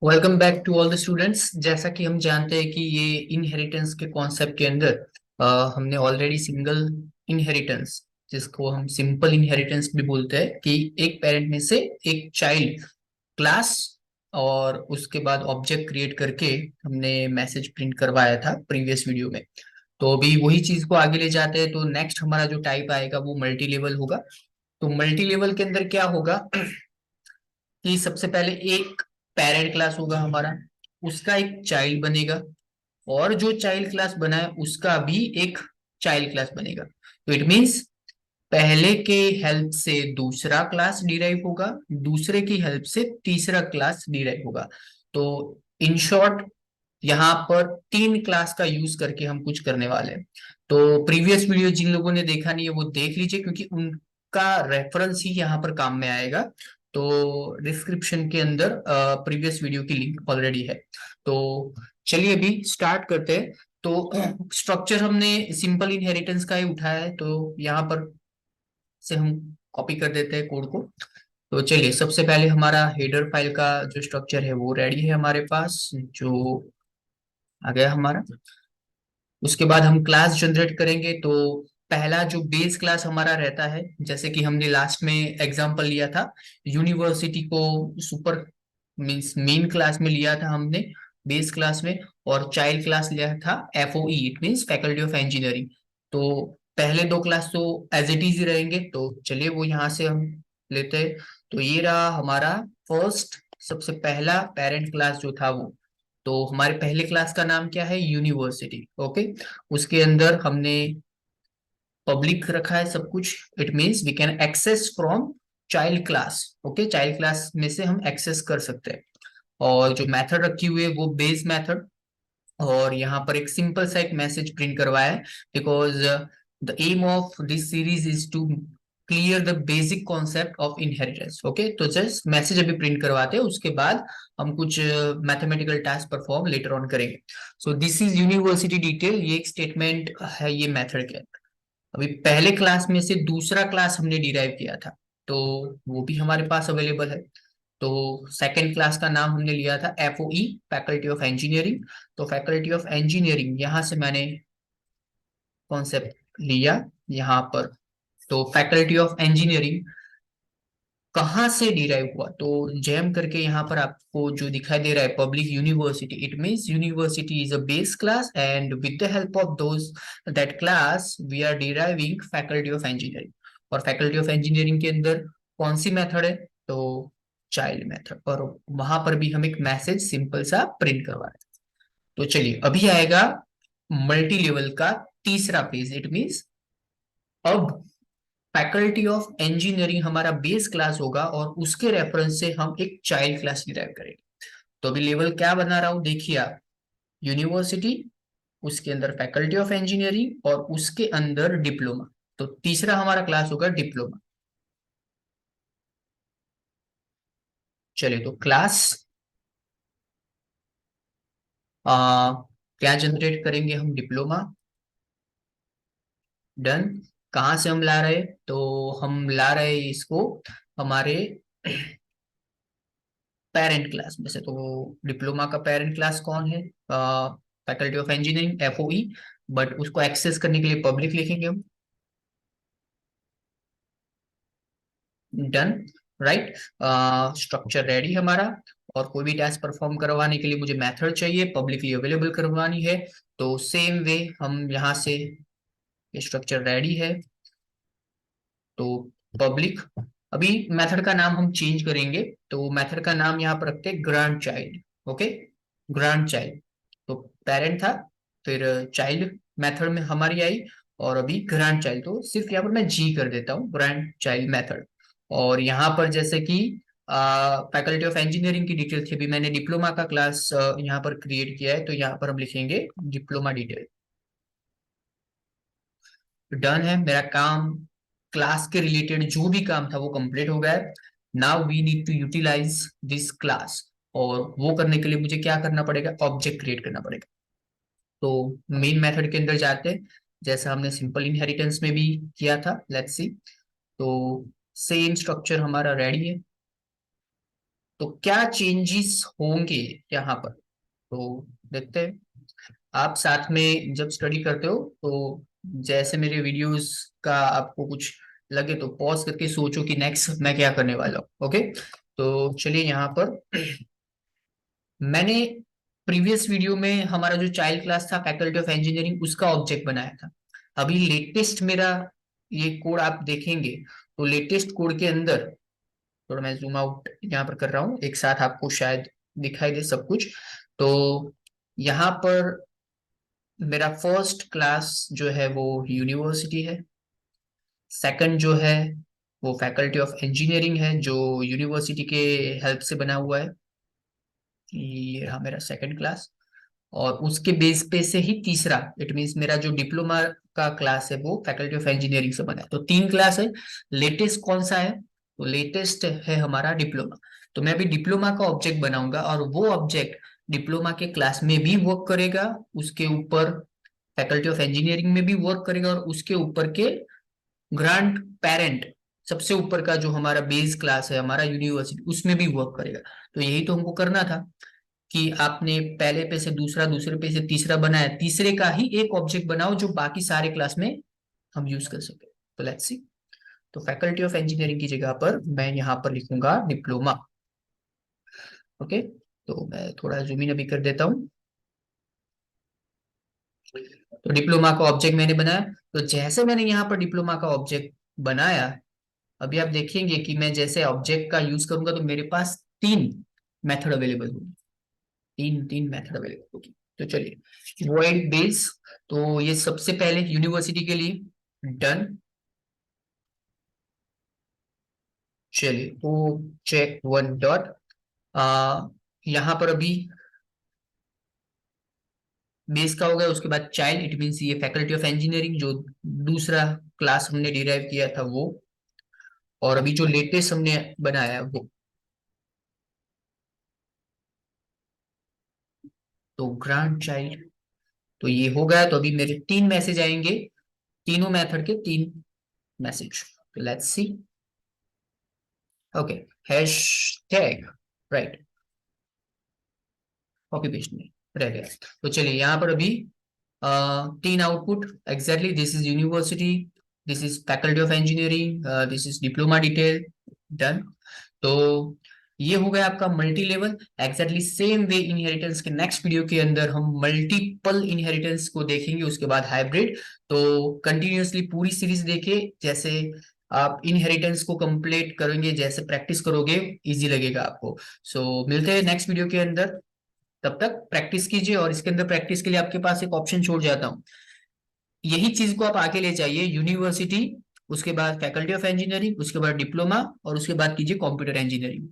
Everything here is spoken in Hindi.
Welcome back to all the students. जैसा कि हम जानते हैं कि ये इनहेरिटेंस के कॉन्सेप्ट के अंदर हमने ऑलरेडी सिंगल इनहेरिटेंस, जिसको हम सिंपल इनहेरिटेंस भी बोलते हैं, कि एक पेरेंट में से एक चाइल्ड क्लास और उसके बाद ऑब्जेक्ट क्रिएट करके हमने मैसेज प्रिंट करवाया था प्रीवियस वीडियो में। तो अभी वही चीज को आगे ले जाते हैं। तो नेक्स्ट हमारा जो टाइप आएगा वो मल्टी लेवल होगा। तो मल्टी लेवल के अंदर क्या होगा कि सबसे पहले एक पेरेंट क्लास होगा हमारा, उसका एक चाइल्ड बनेगा, और जो चाइल्ड क्लास बना है उसका भी एक चाइल्ड क्लास बनेगा। तो इट मीन्स पहले के हेल्प से दूसरा क्लास डिराइव होगा, दूसरे की हेल्प से तीसरा क्लास डिराइव होगा। तो इन शॉर्ट यहाँ पर तीन क्लास का यूज करके हम कुछ करने वाले हैं। तो प्रीवियस वीडियो जिन लोगों ने देखा नहीं है वो देख लीजिए, क्योंकि उनका रेफरेंस ही यहाँ पर काम में आएगा। तो डिस्क्रिप्शन के अंदर प्रीवियस वीडियो की लिंक ऑलरेडी है। तो चलिए अभी स्टार्ट करते हैं। तो स्ट्रक्चर हमने सिंपल इनहेरिटेंस का ही उठाया है, तो यहाँ पर से हम कॉपी कर देते हैं कोड को। तो चलिए सबसे पहले हमारा हेडर फाइल का जो स्ट्रक्चर है वो रेडी है हमारे पास, जो आ गया हमारा। उसके बाद हम क्लास जनरेट करेंगे। तो पहला जो बेस क्लास हमारा रहता है, जैसे कि हमने लास्ट में एग्जांपल लिया था, यूनिवर्सिटी को सुपर मींस मेन क्लास में लिया था हमने, बेस क्लास में। और चाइल्ड क्लास लिया था FOE, it means faculty of engineering. तो पहले दो क्लास तो एज इट इज ही रहेंगे, तो चलिए वो यहाँ से हम लेते हैं। तो ये रहा हमारा फर्स्ट, सबसे पहला पेरेंट क्लास जो था वो। तो हमारे पहले क्लास का नाम क्या है? यूनिवर्सिटी। ओके। उसके अंदर हमने पब्लिक रखा है सब कुछ। It means we can access from child class. Okay, child class में से हम एक्सेस कर सकते हैं। और जो मेथड रखी हुई है वो बेस मेथड। और यहाँ पर एक सिंपल सा एक मैसेज प्रिंट करवाया है, because the aim of this series is to clear the basic concept of inheritance. Okay, तो जस्ट मैसेज अभी प्रिंट करवाते हैं, उसके बाद हम कुछ mathematical task perform later on करेंगे। So this is university detail, ये एक स्टेटमेंट है ये मेथड के। अभी पहले क्लास में से दूसरा क्लास हमने डिराइव किया था, तो वो भी हमारे पास अवेलेबल है। तो सेकंड क्लास का नाम हमने लिया था एफओई, फैकल्टी ऑफ इंजीनियरिंग। तो फैकल्टी ऑफ इंजीनियरिंग यहां से मैंने कॉन्सेप्ट लिया यहाँ पर। तो फैकल्टी ऑफ इंजीनियरिंग कहाँ से डिराइव हुआ? तो जेम करके यहाँ पर आपको जो दिखाई दे रहा है public university, it means university is a base class, and with the help of those that class we are deriving faculty of engineering. और फैकल्टी ऑफ इंजीनियरिंग के अंदर कौन सी मेथड है? तो चाइल्ड मेथड। और वहां पर भी हम एक मैसेज सिंपल सा प्रिंट करवा रहे हैं। तो चलिए अभी आएगा मल्टी लेवल का तीसरा पेज। इट मींस अब फैकल्टी ऑफ इंजीनियरिंग हमारा बेस क्लास होगा, और उसके रेफरेंस से हम एक चाइल्ड क्लास डिराइव करेंगे। तो अभी लेवल क्या बना रहा हूं देखिए आप। यूनिवर्सिटी, उसके अंदर फैकल्टी ऑफ इंजीनियरिंग, और उसके अंदर डिप्लोमा। तो तीसरा हमारा क्लास होगा डिप्लोमा। चलिए तो क्लास आ, क्या जनरेट करेंगे हम? डिप्लोमा। डन। कहाँ से हम ला रहे? तो हम ला रहे इसको हमारे पेरेंट क्लास में से। तो डिप्लोमा का पेरेंट क्लास कौन है? Faculty of engineering, FOE. But उसको एक्सेस करने के लिए पब्लिक लिखेंगे हम। डन। राइट। स्ट्रक्चर रेडी हमारा। और कोई भी टास्क परफॉर्म करवाने के लिए मुझे मेथड चाहिए, पब्लिकली अवेलेबल करवानी है। तो सेम वे हम यहाँ से, स्ट्रक्चर रेडी है तो पब्लिक। अभी मेथड का नाम हम चेंज करेंगे। तो मेथड का नाम यहाँ पर रखते हैं grand child. Okay, grand child. तो पेरेंट था, फिर चाइल्ड मेथड में हमारी आई, और अभी ग्रांड चाइल्ड। तो सिर्फ यहाँ पर मैं जी कर देता हूँ, ग्रांड चाइल्ड मेथड। और यहाँ पर जैसे कि फैकल्टी ऑफ इंजीनियरिंग की डिटेल थी, अभी मैंने डिप्लोमा का क्लास यहाँ पर क्रिएट किया है, तो यहाँ पर हम लिखेंगे डिप्लोमा डिटेल। डन है मेरा काम। क्लास के रिलेटेड जो भी काम था वो कंप्लीट हो गया है। Now we need to utilise this class. और वो करने के लिए मुझे क्या करना पड़ेगा? ऑब्जेक्ट क्रिएट करना पड़ेगा। तो मेन मेथड के अंदर जाते हैं, जैसा हमने सिंपल इनहेरिटेंस में भी किया था। Let's see. तो सेम स्ट्रक्चर हमारा रेडी है। तो क्या चेंजेस होंगे यहाँ पर, तो देखते हैं। आप साथ में जब स्टडी करते हो तो जैसे मेरे वीडियोस का आपको कुछ लगे तो पॉज करके सोचो कि नेक्स्ट मैं क्या करने वाला हूँ। ओके, तो चलिए यहाँ पर मैंने प्रीवियस वीडियो में हमारा जो चाइल्ड क्लास था फैकल्टी ऑफ इंजीनियरिंग उसका ऑब्जेक्ट बनाया था। अभी लेटेस्ट मेरा ये कोड आप देखेंगे तो लेटेस्ट कोड के अंदर, थोड़ा मैं जूम आउट यहाँ पर कर रहा हूँ, एक साथ आपको शायद दिखाई दे सब कुछ। तो यहाँ पर मेरा फर्स्ट क्लास जो है वो यूनिवर्सिटी है, सेकंड जो है वो फैकल्टी ऑफ इंजीनियरिंग है जो यूनिवर्सिटी के हेल्प से बना हुआ है। ये रहा मेरा सेकंड क्लास, और उसके बेस पे से ही तीसरा, इट मींस मेरा जो डिप्लोमा का क्लास है वो फैकल्टी ऑफ इंजीनियरिंग से बना है। तो तीन क्लास है। लेटेस्ट कौन सा है, तो लेटेस्ट है हमारा डिप्लोमा। तो मैं अभी डिप्लोमा का ऑब्जेक्ट बनाऊंगा और वो ऑब्जेक्ट डिप्लोमा के क्लास में भी वर्क करेगा, उसके ऊपर फैकल्टी ऑफ इंजीनियरिंग में भी वर्क करेगा, और उसके ऊपर के ग्रांड पेरेंट, सबसे ऊपर का जो हमारा बेस क्लास है हमारा यूनिवर्सिटी, उसमें भी वर्क करेगा। तो यही तो हमको करना था कि आपने पहले पे से दूसरा, दूसरे पे से तीसरा बनाया, तीसरे का ही एक ऑब्जेक्ट बनाओ जो बाकी सारे क्लास में हम यूज कर सके। तो लेट्स सी। तो फैकल्टी ऑफ इंजीनियरिंग की जगह पर मैं यहाँ पर लिखूंगा डिप्लोमा। ओके, तो मैं थोड़ा जूम इन अभी कर देता हूँ। तो डिप्लोमा का ऑब्जेक्ट मैंने बनाया। तो जैसे मैंने यहाँ पर डिप्लोमा का ऑब्जेक्ट बनाया, अभी आप देखेंगे कि मैं जैसे ऑब्जेक्ट का यूज करूंगा तो मेरे पास तीन मेथड अवेलेबल होगी, तीन तीन मेथड अवेलेबल होगी। तो चलिए वॉइड बेस, तो ये सबसे पहले यूनिवर्सिटी के लिए डन। चलिए तो चेक वन डॉट, यहाँ पर अभी बेस का हो गया, उसके बाद चाइल्ड, इट मींस ये फैकल्टी ऑफ इंजीनियरिंग जो दूसरा क्लास हमने डिराइव किया था वो, और अभी जो लेटेस्ट हमने बनाया है वो, तो ग्रांड चाइल्ड। तो ये हो गया, तो अभी मेरे तीन मैसेज आएंगे, तीनों मेथड के तीन मैसेज। तो let's see. Okay, hash tag, right, copy paste में रह गया। तो चलिए यहाँ पर अभी तीन output exactly, this is university, this is faculty of engineering, this is diploma detail, done. तो ये हो गया आपका multi level. Exactly same way inheritance के नेक्स्ट वीडियो के अंदर हम मल्टीपल इनहेरिटेंस को देखेंगे, उसके बाद हाइब्रिड। तो कंटिन्यूअसली पूरी सीरीज देखिए, जैसे आप इनहेरिटेंस को कंप्लीट करेंगे, जैसे प्रैक्टिस करोगे इजी लगेगा आपको। सो मिलते हैं नेक्स्ट वीडियो के अंदर, तब तक प्रैक्टिस कीजिए। और इसके अंदर प्रैक्टिस के लिए आपके पास एक ऑप्शन छोड़ जाता हूँ, यही चीज को आप आगे ले जाइए, यूनिवर्सिटी, उसके बाद फैकल्टी ऑफ इंजीनियरिंग, उसके बाद डिप्लोमा, और उसके बाद कीजिए कंप्यूटर इंजीनियरिंग।